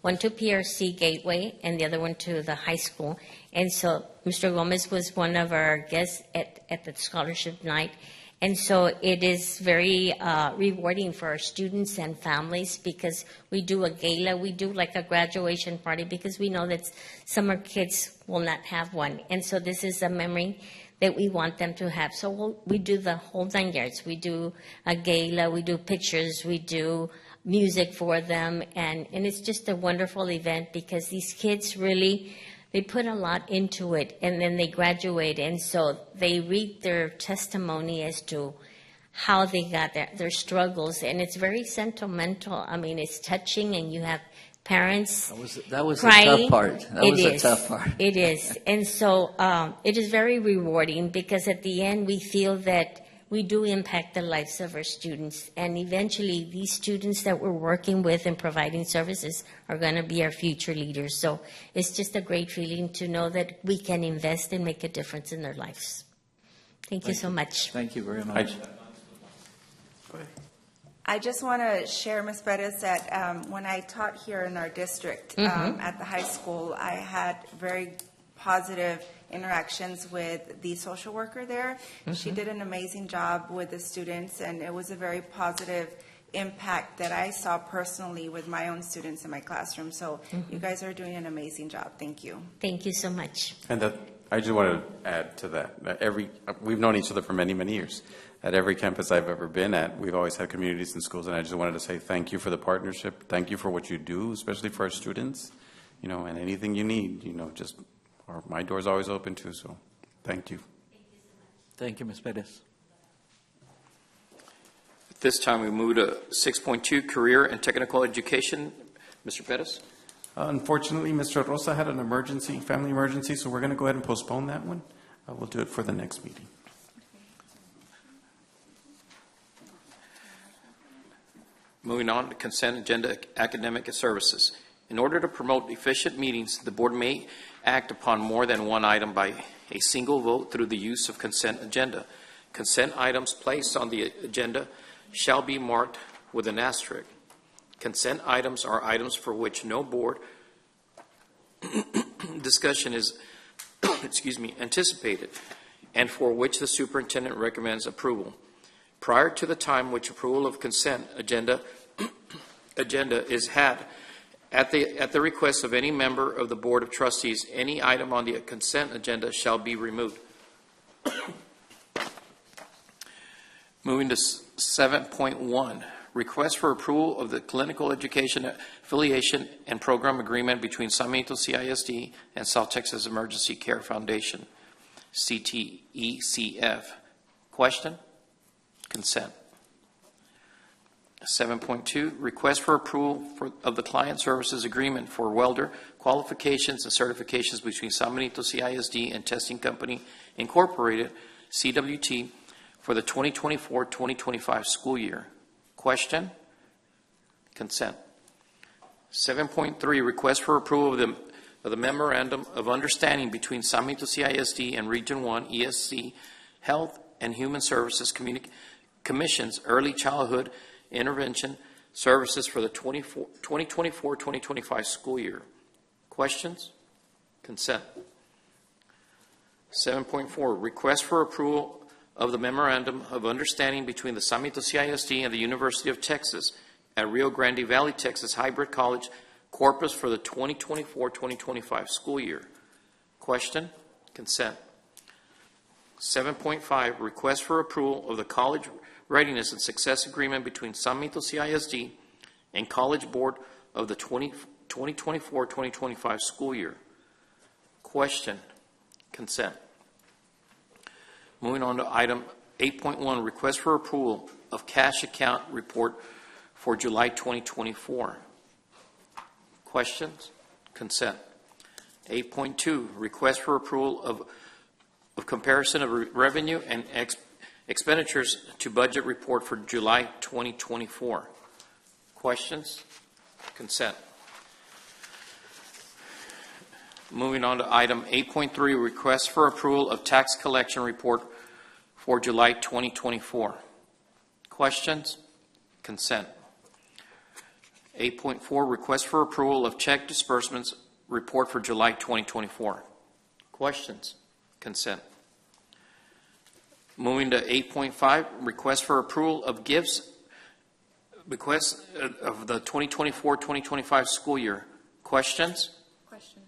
one to PRC Gateway and the other one to the high school. And so Mr. Gomez was one of our guests at the scholarship night. And so it is very rewarding for our students and families because we do a gala, we do like a graduation party because we know that some of our kids will not have one. And so this is a memory that we want them to have. So we do the whole 9 yards. We do a gala, we do pictures, we do music for them. And it's just a wonderful event because these kids really, they put a lot into it, and then they graduate, and so they read their testimony as to how they got their struggles, and it's very sentimental. I mean, it's touching, and you have parents That was crying. the tough part. That was the is. tough part. It is, and so it is very rewarding because at the end we feel that we do impact the lives of our students, and eventually these students that we're working with and providing services are going to be our future leaders. So it's just a great feeling to know that we can invest and make a difference in their lives. Thank you so much. Thank you very much. I just want to share, Ms. Perez, that when I taught here in our district at the high school, I had very positive interactions with the social worker there. She did an amazing job with the students, and it was a very positive impact that I saw personally with my own students in my classroom. So you guys are doing an amazing job. Thank you. Thank you so much. And I just want to add to that. We've known each other for many, many years. At every campus I've ever been at, we've always had communities and schools, and I just wanted to say thank you for the partnership. Thank you for what you do, especially for our students. And anything you need, my door's always open too. So, thank you. Thank you, Ms. Perez. At this time, we move to 6.2, Career and Technical Education. Mr. Pettis? Unfortunately, Mr. Rosa had an emergency, family emergency, so we're going to go ahead and postpone that one. We'll do it for the next meeting. Moving on to consent agenda, academic services. In order to promote efficient meetings, the board may act upon more than one item by a single vote through the use of consent agenda. Consent items placed on the agenda shall be marked with an asterisk. Consent items are items for which no board discussion is anticipated and for which the superintendent recommends approval. Prior to the time which approval of consent agenda is had, at the request of any member of the Board of Trustees, any item on the consent agenda shall be removed. Moving to 7.1, request for approval of the clinical education affiliation and program agreement between San Benito CISD and South Texas Emergency Care Foundation, CTECF. Question? Consent. 7.2, request for approval of the client services agreement for welder qualifications and certifications between San Benito CISD and Testing Company Incorporated, CWT, for the 2024-2025 school year. Question? Consent. 7.3, request for approval of the memorandum of understanding between San Benito CISD and Region 1 ESC Health and Human Services Commission's Early Childhood Intervention Services for the 2024-2025 school year. Questions? Consent. 7.4, request for approval of the memorandum of understanding between the San Benito CISD and the University of Texas at Rio Grande Valley, Texas Hybrid College, Corpus for the 2024-2025 school year. Question? Consent. 7.5, request for approval of the College Readiness and Success Agreement between San Benito CISD and College Board of the 2024-2025 school year. Question? Consent. Moving on to item 8.1, request for approval of cash account report for July 2024. Questions? Consent. 8.2, request for approval of comparison of revenue and expenditures to budget report for July 2024. Questions? Consent. Moving on to item 8.3, request for approval of tax collection report for July 2024. Questions? Consent. 8.4, request for approval of check disbursements report for July 2024. Questions? Consent. Moving to 8.5, request for approval of gifts, request of the 2024-2025 school year. Questions? Question.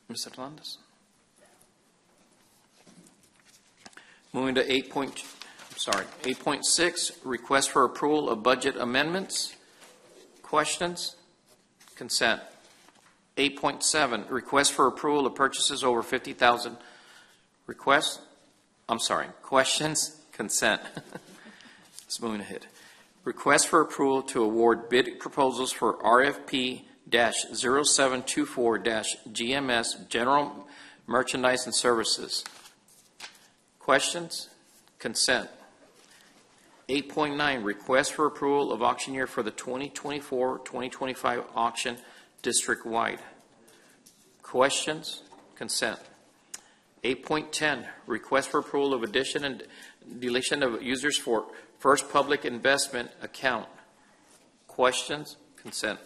Ms. Hernandez. Moving to 8.6, request for approval of budget amendments. Questions? Consent. 8.7, request for approval of purchases over 50,000. Questions? Consent. Let's move ahead. Request for approval to award bid proposals for RFP-0724-GMS General Merchandise and Services. Questions? Consent. 8.9, request for approval of auctioneer for the 2024-2025 auction district-wide. Questions? Consent. 8.10, request for approval of addition and deletion of users for First Public Investment account. Questions? Consent.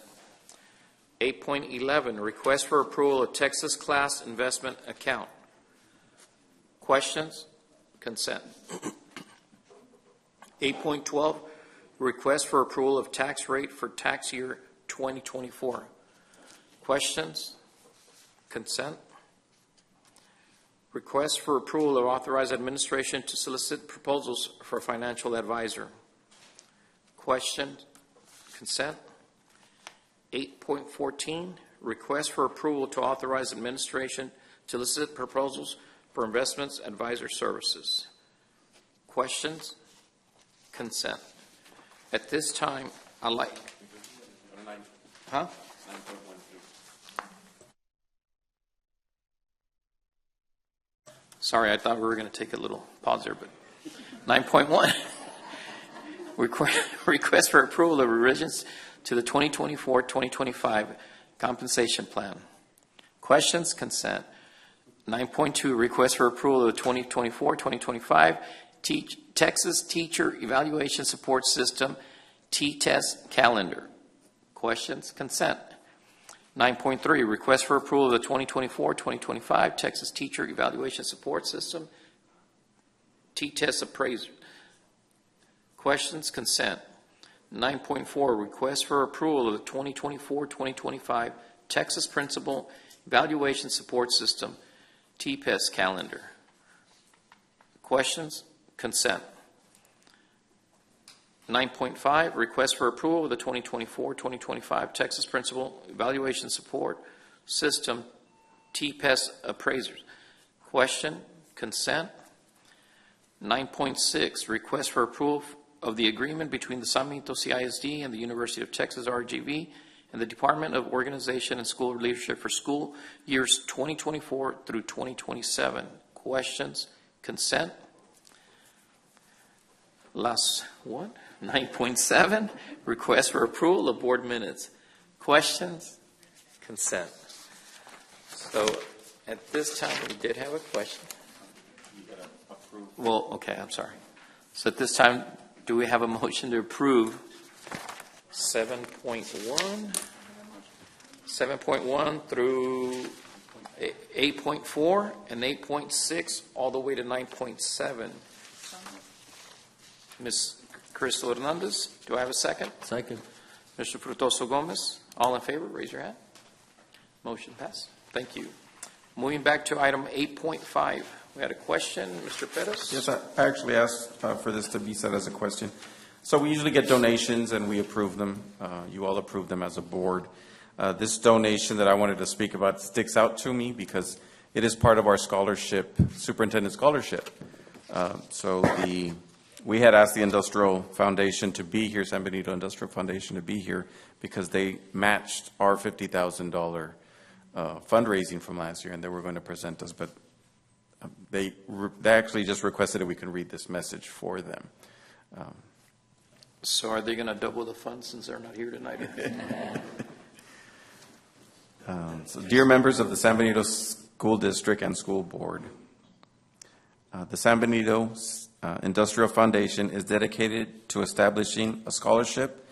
8.11, request for approval of Texas Class Investment account. Questions? Consent. 8.12, request for approval of tax rate for tax year 2024. Questions? Consent. Request for approval of authorized administration to solicit proposals for a financial advisor. Questions? Consent. 8.14, request for approval to authorize administration to solicit proposals for investments advisor services. Questions? Consent. At this time, I'd like... Huh? Sorry, I thought we were going to take a little pause there, but 9.1, request for approval of revisions to the 2024-2025 compensation plan. Questions? Consent. 9.2, request for approval of the 2024-2025 Texas Teacher Evaluation Support System T-Test calendar. Questions? Consent. 9.3, request for approval of the 2024-2025 Texas Teacher Evaluation Support System T-Test appraiser. Questions? Consent. 9.4, request for approval of the 2024-2025 Texas Principal Evaluation Support System T-Test calendar. Questions? Consent. 9.5, request for approval of the 2024-2025 Texas Principal Evaluation Support System T-PES appraisers. Question? Consent. 9.6, request for approval of the agreement between the San Benito CISD and the University of Texas RGV and the Department of Organization and School Leadership for school years 2024 through 2027. Questions? Consent. Last one. 9.7, request for approval of board minutes. Questions? Consent. So at this time, we did have a question. Well, okay, I'm sorry. So at this time, do we have a motion to approve 7.1 through 8.4 and 8.6 all the way to 9.7? Ms. Crystal Hernandez, do I have a second? Second. Mr. Frutoso Gomez, all in favor, raise your hand. Motion passed. Thank you. Moving back to item 8.5. We had a question, Mr. Perez? Yes, I actually asked for this to be set as a question. So we usually get donations and we approve them. You all approve them as a board. This donation that I wanted to speak about sticks out to me because it is part of our scholarship, superintendent scholarship. We had asked the Industrial Foundation to be here, San Benito Industrial Foundation to be here, because they matched our $50,000 fundraising from last year, and they were going to present us, but they actually just requested that we can read this message for them. So are they going to double the funds since they're not here tonight? So, dear members of the San Benito School District and School Board, the San Benito Industrial Foundation is dedicated to establishing a scholarship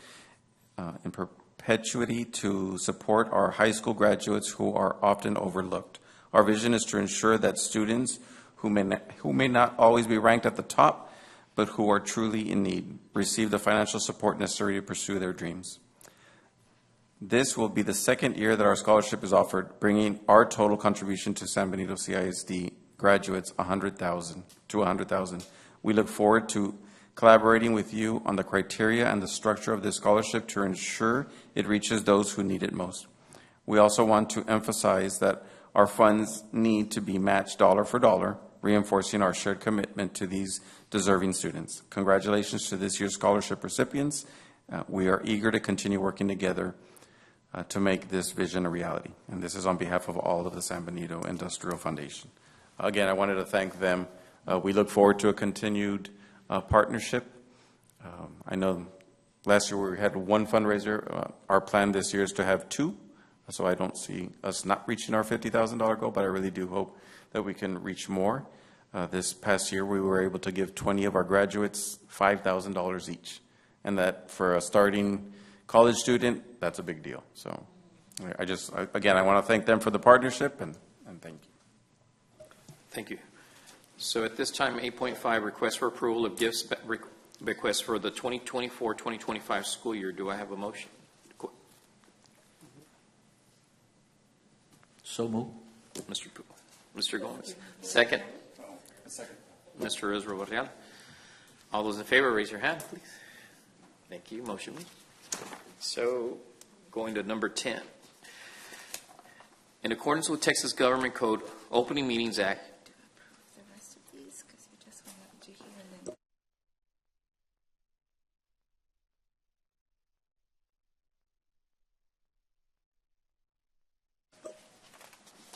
in perpetuity to support our high school graduates who are often overlooked. Our vision is to ensure that students who may not always be ranked at the top, but who are truly in need, receive the financial support necessary to pursue their dreams. This will be the second year that our scholarship is offered, bringing our total contribution to San Benito CISD graduates to $100,000. We look forward to collaborating with you on the criteria and the structure of this scholarship to ensure it reaches those who need it most. We also want to emphasize that our funds need to be matched dollar for dollar, reinforcing our shared commitment to these deserving students. Congratulations to this year's scholarship recipients. We are eager to continue working together to make this vision a reality. And this is on behalf of all of the San Benito Industrial Foundation. Again, I wanted to thank them. We look forward to a continued partnership. I know last year we had one fundraiser. Our plan this year is to have two. So I don't see us not reaching our $50,000 goal, but I really do hope that we can reach more. This past year, we were able to give 20 of our graduates $5,000 each. And that for a starting college student, that's a big deal. So again, I want to thank them for the partnership and thank you. Thank you. So at this time, 8.5, request for approval of gifts bequest for the 2024-2025 school year. Do I have a motion? So moved. Mr. Gomez. Second? Second. Mr. Israel Varela. All those in favor, raise your hand, please. Thank you. Motion moved. So going to number 10. In accordance with Texas Government Code, Opening Meetings Act, The rest of these, because you just went up to here and then.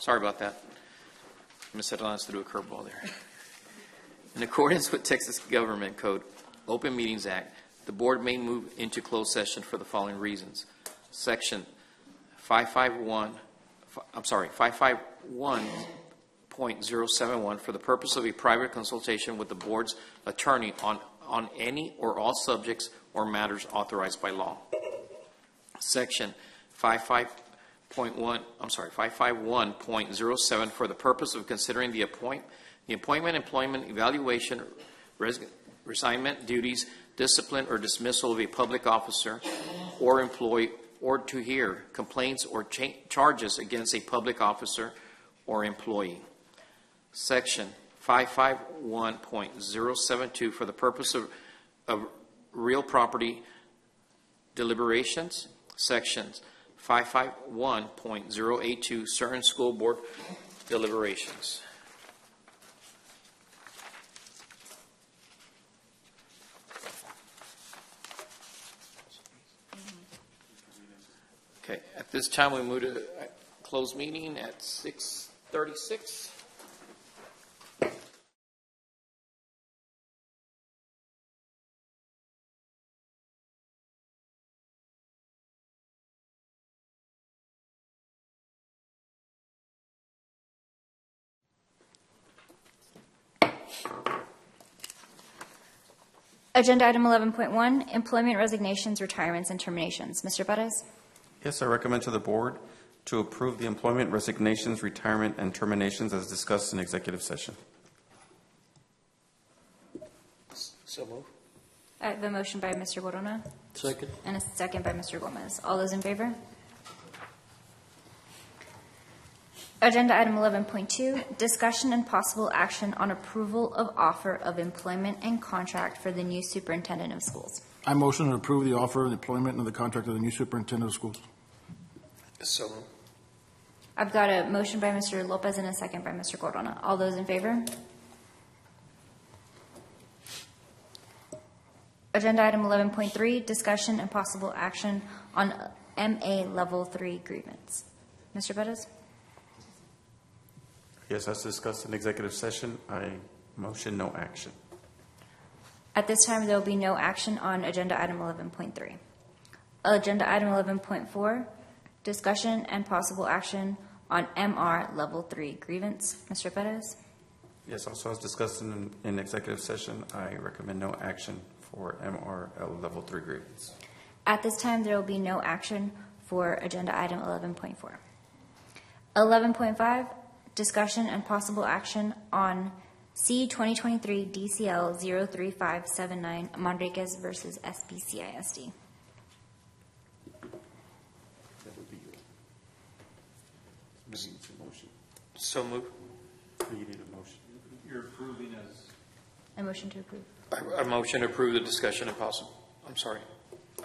sorry about that. Ms. Hernandez threw a curveball there. In accordance with Texas Government Code, Open Meetings Act, the board may move into closed session for the following reasons. Section 551.071 for the purpose of a private consultation with the board's attorney on any or all subjects or matters authorized by law. Section 551.07 for the purpose of considering the appointment, employment, evaluation, resignment, duties, discipline, or dismissal of a public officer or employee, or to hear complaints or charges against a public officer or employee. Section 551.072 for the purpose of real property deliberations. Sections 551.082 certain school board deliberations. Okay, at this time we move to closed meeting at 6:36. Agenda item 11.1, employment resignations, retirements, and terminations. Mr. Perez? Yes, I recommend to the board to approve the employment resignations, retirement, and terminations as discussed in executive session. So move. I have a motion by Mr. Corona Second. and a second by Mr. Gomez. All those in favor? Agenda item 11.2, discussion and possible action on approval of offer of employment and contract for the new superintendent of schools. I motion to approve the offer of employment and the contract of the new superintendent of schools. So I've got a motion by Mr. Lopez and a second by Mr. Corona. All those in favor? Agenda item 11.3, discussion and possible action on MA Level 3 grievance. Mr. Bettis? Yes, as discussed in executive session, I motion no action. At this time, there will be no action on agenda item 11.3. Agenda item 11.4, discussion and possible action on MR Level 3 grievance. Mr. Perez? Yes, also as discussed in executive session, I recommend no action for MRL Level 3 grievance. At this time, there will be no action for agenda item 11.4. 11.5, discussion and possible action on C 2023 DCL 03579 Manriquez versus SBCISD. That would be you. Maybe it's a motion. So move. You need a motion. You're approving as. A motion to approve. I motion to approve the discussion and possible,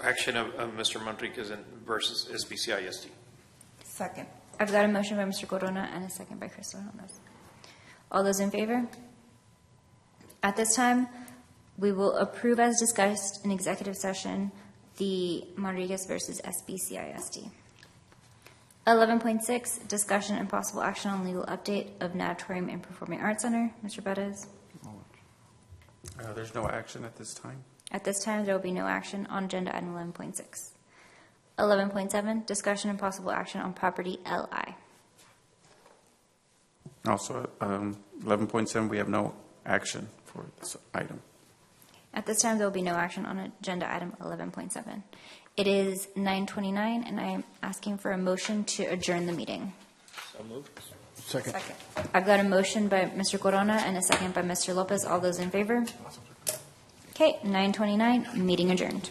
action of Mr. Manriquez versus SBCISD. Second. I've got a motion by Mr. Corona and a second by Crystal Hernandez. All those in favor? At this time, we will approve as discussed in executive session the Manriquez versus SBCISD. 11.6, discussion and possible action on legal update of Natatorium and Performing Arts Center. Mr. Bettis? There's no action at this time. At this time, there will be no action on agenda item 11.6. 11.7, discussion and possible action on property LI. Also, 11.7, we have no action for this item. At this time, there will be no action on agenda item 11.7. It is 9:29, and I am asking for a motion to adjourn the meeting. So moved. Second. I've got a motion by Mr. Corona and a second by Mr. Lopez. All those in favor? Okay, 9:29, meeting adjourned.